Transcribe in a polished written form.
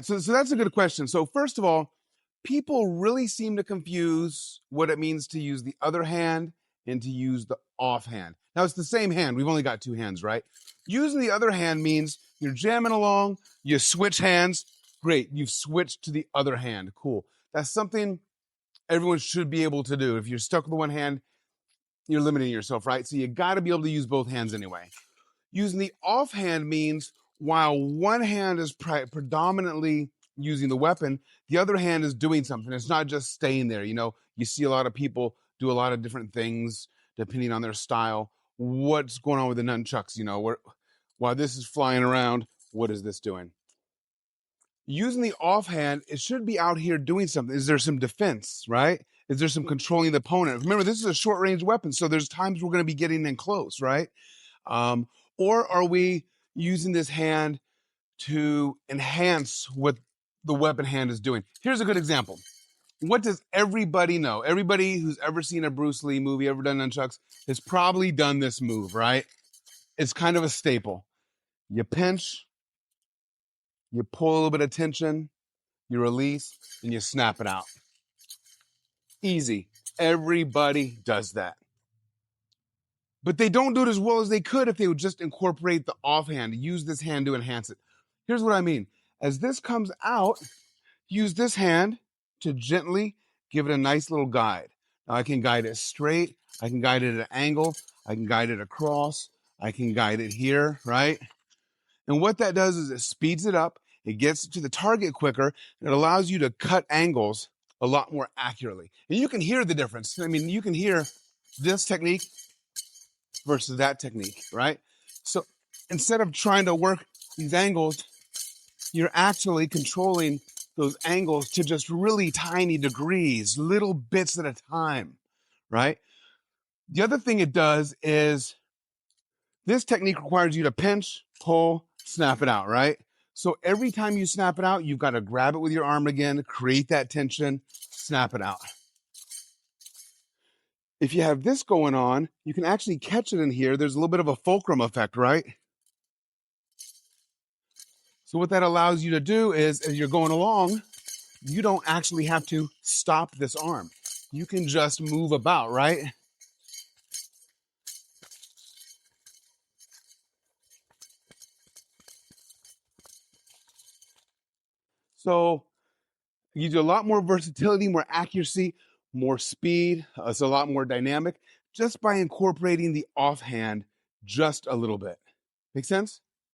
So that's a good question. So first of all, people really seem to confuse what it means to use the other hand and to use the offhand. Now it's the same hand. We've only got two hands, right? Using the other hand means you're jamming along, you switch hands. Great, you've switched to the other hand. Cool. That's something everyone should be able to do. If you're stuck with one hand, you're limiting yourself, right? So you got to be able to use both hands anyway. Using the offhand means while one hand is predominantly using the weapon, the other hand is doing something. It's not just staying there. You know, you see a lot of people do a lot of different things depending on their style. What's going on with the nunchucks? You know, while this is flying around, what is this doing? Using the offhand, it should be out here doing something. Is there some defense, right? Is there some controlling the opponent? Remember, this is a short range weapon, so there's times we're going to be getting in close, right? Or are we using this hand to enhance what the weapon hand is doing? Here's a good example. What does everybody know? Everybody who's ever seen a Bruce Lee movie, ever done nunchucks, has probably done this move, right? It's kind of a staple. You pinch, you pull a little bit of tension, you release, and you snap it out. Easy. Everybody does that. But they don't do it as well as they could if they would just incorporate the offhand, use this hand to enhance it. Here's what I mean. As this comes out, use this hand to gently give it a nice little guide. Now I can guide it straight, I can guide it at an angle, I can guide it across, I can guide it here, right? And what that does is it speeds it up, it gets to the target quicker, and it allows you to cut angles a lot more accurately. And you can hear the difference. I mean, you can hear this technique versus that technique, right? So instead of trying to work these angles, you're actually controlling those angles to just really tiny degrees, little bits at a time, right? The other thing it does is this technique requires you to pinch, pull, snap it out, right? So every time you snap it out, you've got to grab it with your arm again, create that tension, snap it out. If you have this going on, you can actually catch it in here. There's a little bit of a fulcrum effect, right? So what that allows you to do is, as you're going along, you don't actually have to stop this arm. You can just move about, right? So it gives you a lot more versatility, more accuracy, more speed. It's a lot more dynamic just by incorporating the offhand just a little bit. Make sense?